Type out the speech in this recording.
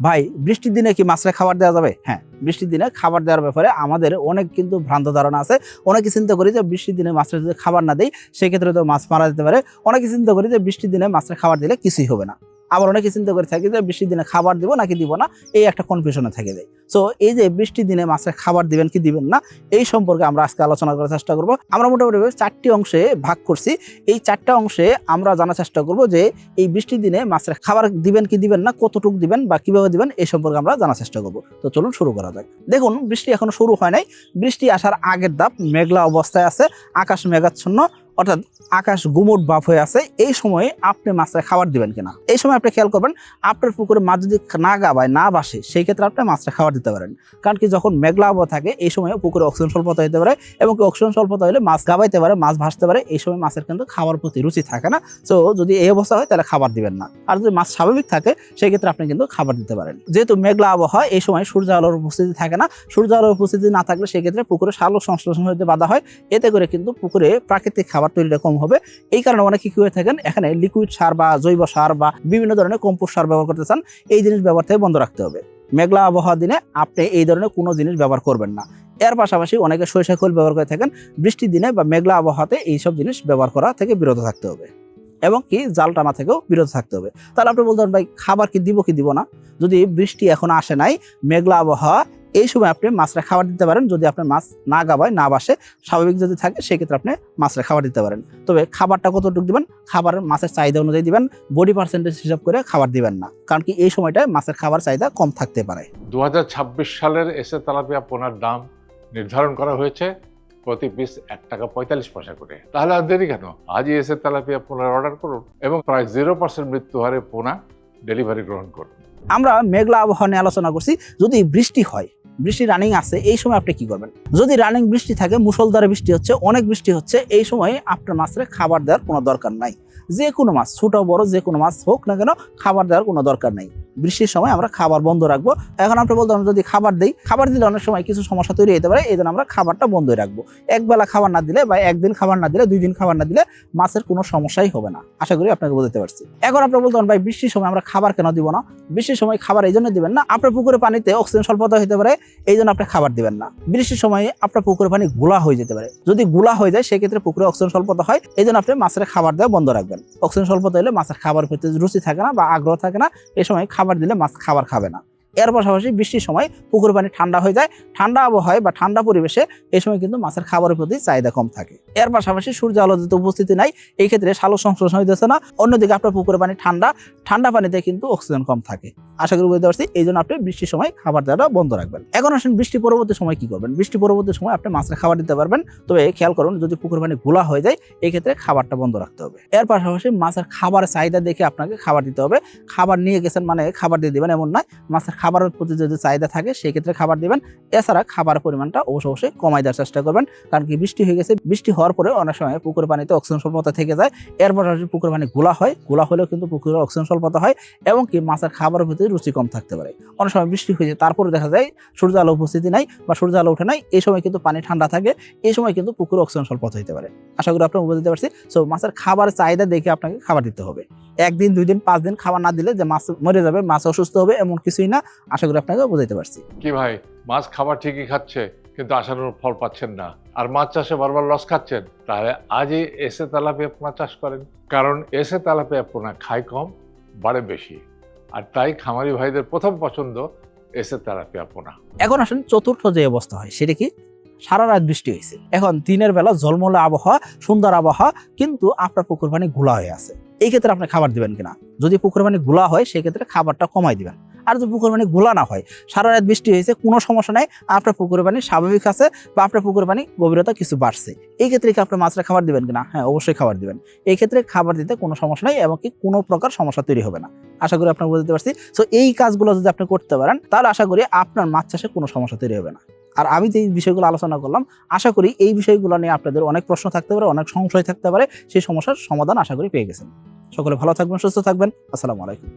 ভাই বৃষ্টির দিনে কি মাছরে খাবার দেওয়া যাবে? হ্যাঁ, বৃষ্টির দিনে খাবার দেওয়ার ব্যাপারে আমাদের অনেক কিন্তু ভ্রান্ত ধারণা আছে। অনেকে চিন্তা করি যে বৃষ্টির দিনে মাছরে যদি খাবার না দেই সেক্ষেত্রে তো মাছ মারা যেতে পারে। অনেকে চিন্তা করি যে বৃষ্টির দিনে মাছরে খাবার দিলে কিছুই হবে না। আবার অনেকে চিন্তা করে থাকি যে বৃষ্টির দিনে খাবার দিব নাকি দিব না, এই একটা কনফিউশনে থেকে যায়। সো এই যে বৃষ্টির দিনে মাছের খাবার দিবেন কি দিবেন না, এই সম্পর্কে আমরা আজকে আলোচনা করার চেষ্টা করব। আমরা মোটামুটি 4টি অংশে ভাগ করছি। এই 4টা অংশে আমরা জানার চেষ্টা করব যে এই বৃষ্টির দিনে মাছের খাবার দিবেন কি দিবেন না, কতটুকু দিবেন বা কিভাবে দিবেন, এই সম্পর্কে আমরা জানার চেষ্টা করব। তো চলুন শুরু করা যাক। দেখুন, বৃষ্টি এখনো শুরু হয় নাই। বৃষ্টি আসার আগের ধাপ, মেঘলা অবস্থায় আছে, আকাশ মেঘাচ্ছন্ন, অর্থাৎ আকাশ গুমট ভাব হয়ে আছে। এই সময়ে আপনি মাছরা খাবার দিবেন কিনা, এই সময় আপনি খেয়াল করবেন। আপনার পুকুরে মাছ যদি না গাবায় না বাসে, সেই ক্ষেত্রে আপনি মাছরা খাবার দিতে পারেন। কারণ কি, যখন মেঘলা আবহাওয়া থাকে এই সময় পুকুরে অক্সিজেন স্বল্পতা হতে পারে, এবং অক্সিজেন স্বল্পতা হলে মাছ গাবাইতে পারে, মাছ ভাসতে পারে। এই সময় মাছের কিন্তু খাবার প্রতি রুচি থাকে না। সো যদি এই অবস্থা হয় তাহলে খাবার দিবেন না। আর যদি মাছ স্বাভাবিক থাকে সেই ক্ষেত্রে আপনি কিন্তু খাবার দিতে পারেন। যেহেতু মেঘলা আবহাওয়া, এই সময় সূর্য আলোর উপস্থিতি থাকে না। সূর্য আলোর উপস্থিতি না থাকলে সেক্ষেত্রে পুকুরে সালোক সংশ্লেষণ হতে বাধা হয়। এতে করে কিন্তু পুকুরে প্রাকৃতিক খাবার তৈরিটা কম হবে। এই কারণে অনেকে কি হয়ে থাকেন, এখানে লিকুইড সার বা জৈব সার বা বিভিন্ন ধরনের কম্পোস্ট সার ব্যবহার করতে চান। এই জিনিস ব্যবহার থেকে বন্ধ রাখতে হবে। মেঘলা আবহাওয়া দিনে আপনি এই ধরনের কোনো জিনিস ব্যবহার করবেন না। এর পাশাপাশি অনেকে সরিষা খোল ব্যবহার করে থাকেন। বৃষ্টির দিনে বা মেঘলা আবহাওয়াতে এইসব জিনিস ব্যবহার করা থেকে বিরত থাকতে হবে, এবং কি জাল টানা থেকেও বিরত থাকতে হবে। তাহলে আপনি বলতে পারেন, ভাই খাবার কি দিব কি দিব না? যদি বৃষ্টি এখন আসে নাই, মেঘলা আবহাওয়া, এই সময় আপনি মাছরা খাবার দিতে পারেন। যদি আপনার মাছ না গাবায় না বাসে, স্বাভাবিক যদি থাকে, সেক্ষেত্রে আপনি মাছরা খাবার দিতে পারেন। তবে খাবারটা কতটুকু দিবেন, খাবার মাছের চাহিদা অনুযায়ী দিবেন। বডি পার্সেন্টেজ হিসাব করে খাবার দিবেন না, কারণ কি এই সময়টায় মাছের খাবার চাহিদা কম থাকতে পারে। 2026 সালের এসে তেলাপিয়া পোনার দাম নির্ধারণ করা হয়েছে প্রতি পিস 1 টাকা 45 পয়সা করে। তাহলে আর দেরি কেন, আজই এসে তেলাপিয়া পোনার অর্ডার করুন এবং প্রায় 0% মৃত্যু হারে পোনা ডেলিভারি গ্রহণ করুন। আমরা মেঘলা আবহাওয়া নিয়ে আলোচনা করছি। যদি বৃষ্টি হয়, বৃষ্টি রানিং আছে, এই সময় আপনি কি করবেন? যদি রানিং বৃষ্টি থাকে, মুষলধারে বৃষ্টি হচ্ছে, অনেক বৃষ্টি হচ্ছে, এই সময় আপনার মাছের খাবার দেওয়ার কোনো দরকার নাই। যে কোনো মাছ, ছোট বড় যে কোনো মাছ হোক না কেন, খাবার দেওয়ার কোনো দরকার নাই। বৃষ্টির সময় আমরা খাবার বন্ধ রাখবো। এখন আপনি বলতে পারেন, যদি খাবার দেই, খাবার দিলে অনেক সময় কিছু সমস্যা তৈরি হতে পারে, এই জন্য আমরা খাবারটা বন্ধই রাখবো। একবেলা খাবার না দিলে বা একদিন খাবার না দিলে, 2 দিন খাবার না দিলে মাছের কোনো সমস্যাই হবে না। আশা করি আপনাকে বুঝতে পারছি। এখন আপনি বলতে পারেন, ভাই বৃষ্টির সময় আমরা খাবার কেন দিব না? বৃষ্টির সময় খাবার এই জন্য দিবেন না, আপনার পুকুরে পানিতে অক্সিজেন স্বল্পতা হতে পারে, এই জন্য আপনি খাবার দিবেন না। বৃষ্টির সময় আপনার পুকুরে পানি গুলা হয়ে যেতে পারে। যদি গুলা হয়ে যায়, সেক্ষেত্রে পুকুরে অক্সিজেন স্বল্পতা হয়, এই জন্য আপনি মাছের খাবার দেওয়া বন্ধ রাখবেন। অক্সিজেন স্বল্পতা হলে মাছের খাবার প্রতি রুচি থাকে না বা আগ্রহ থাকে না, এই সময় খাবার দিলে মাছ খাবার খাবে না। এর পাশাপাশি বৃষ্টির সময় পুকুর পানি ঠান্ডা হয়ে যায়। ঠান্ডা আবহাওয়ায় বা ঠান্ডা পরিবেশে এই সময় কিন্তু মাছের খাবারের প্রতি চাহিদা কম থাকে। এর পাশাপাশি সূর্য আলো যদি উপস্থিতি নাই, এই ক্ষেত্রে সালোক সংশ্লেষণ হইতেছে না। অন্যদিকে আপনার পুকুরের পানি ঠান্ডা, ঠান্ডা পানিতে কিন্তু অক্সিজেন কম থাকে। আশা করি বুঝতে পারছি। এই জন্য আপনি বৃষ্টির সময় খাবার দেওয়াটা বন্ধ রাখবেন। এখন আসেন, বৃষ্টি পরবর্তী সময় কি করবেন? বৃষ্টি পরবর্তী সময় আপনি মাছের খাবার দিতে পারবেন, তবে খেয়াল করুন, যদি পুকুর পানি গোলা হয়ে যায়, এই ক্ষেত্রে খাবারটা বন্ধ রাখতে হবে। এর পাশাপাশি মাছের খাবার চাহিদা দেখে আপনাকে খাবার দিতে হবে। খাবার নিয়ে গেছেন মানে খাবার দিয়ে দিবেন এমন নয়। মাছের খাবারের প্রতি যদি চাহিদা থাকে, সেই ক্ষেত্রে খাবার দিবেন। এছাড়া খাবারের পরিমাণটা অবশ্যই কমাই দেওয়ার চেষ্টা করবেন, কারণ কি বৃষ্টি হয়ে গেছে, বৃষ্টি হওয়ার পরে অনেক সময় পুকুর পানিতে অক্সিজেন স্বল্পতা থেকে যায়। এর পাশাপাশি পুকুর পানি গোলা হয়, গোলা হলেও কিন্তু পুকুরে অক্সিজেন স্বল্পতা হয়, এবং কি মাছের খাবারের প্রতি রুচি কম থাকতে পারে। অনেক সময় বৃষ্টি হয়ে যায়, তারপরে দেখা যায় সূর্য আলো উপস্থিতি নাই বা সূর্য আলো ওঠে নাই, এই সময় কিন্তু পানি ঠান্ডা থাকে, এই সময় কিন্তু পুকুরে অক্সিজেন স্বল্পতা হতে পারে। আশা করি আপনারা বুঝতে পারছি। সো মাছের খাবারের চাহিদা দেখে আপনাকে খাবার দিতে হবে। 1 দিন 2 দিন 5 দিন খাবার না দিলে যে মাছ মরে যাবে, মাছ অসুস্থ হবে, এমন কিছুই না। আশা করি আপনাকে বুঝতে পারছি। কি ভাই, মাছ খাবার ঠিকই খাচ্ছে কিন্তু আশানুরূপ ফল পাচ্ছেন না, আর মাছ চাষে বারবার লস খাচ্ছেন? তাহলে আজই এসে তেলাপিয়া পোনা চাষ করেন। কারণ এসে তেলাপিয়া পোনা খায় কম, বাড়ে বেশি, আর তাই খামারি ভাইদের প্রথম পছন্দ এসে তেলাপিয়া পোনা। এখন আসেন, চতুর্থ যে অবস্থা হয় সেটা কি? সারা রাত বৃষ্টি হয়েছে, এখন দিনের বেলা ঝলমলে আবহাওয়া, সুন্দর আবহাওয়া, কিন্তু আপনার পুকুর পানি গুলা হয়ে আছে। এই ক্ষেত্রে আপনি খাবার দিবেন কিনা? যদি পুকুর পানি গুলা হয়, সেক্ষেত্রে খাবারটা কমাই দিবেন। আর যদি পুকুর পানি গোলা না হয়, সারা রাত বৃষ্টি হয়েছে, কোনো সমস্যা নাই, আপনার পুকুরের পানি স্বাভাবিক আছে বা আপনার পুকুরের পানি গভীরতা কিছু বাড়ছে, এই ক্ষেত্রে কি আপনি মাছরা খাবার দিবেন কিনা? হ্যাঁ, অবশ্যই খাবার দিবেন। এই ক্ষেত্রে খাবার দিতে কোনো সমস্যা নাই, এবং কি কোনো প্রকার সমস্যা তৈরি হবে না। আশা করি আপনাকে বুঝতে পারছি। সো এই কাজগুলো যদি আপনি করতে পারেন, তাহলে আশা করি আপনার মাছ চাষে কোনো সমস্যা তৈরি হবে না। আর আমি যে বিষয়গুলো আলোচনা করলাম, আশা করি এই বিষয়গুলো নিয়ে আপনাদের অনেক প্রশ্ন থাকতে পারে, অনেক সংশয় থাকতে পারে, সেই সমস্যার সমাধান আশা করি পেয়ে গেছেন। সকলে ভালো থাকবেন, সুস্থ থাকবেন। আসসালামু আলাইকুম।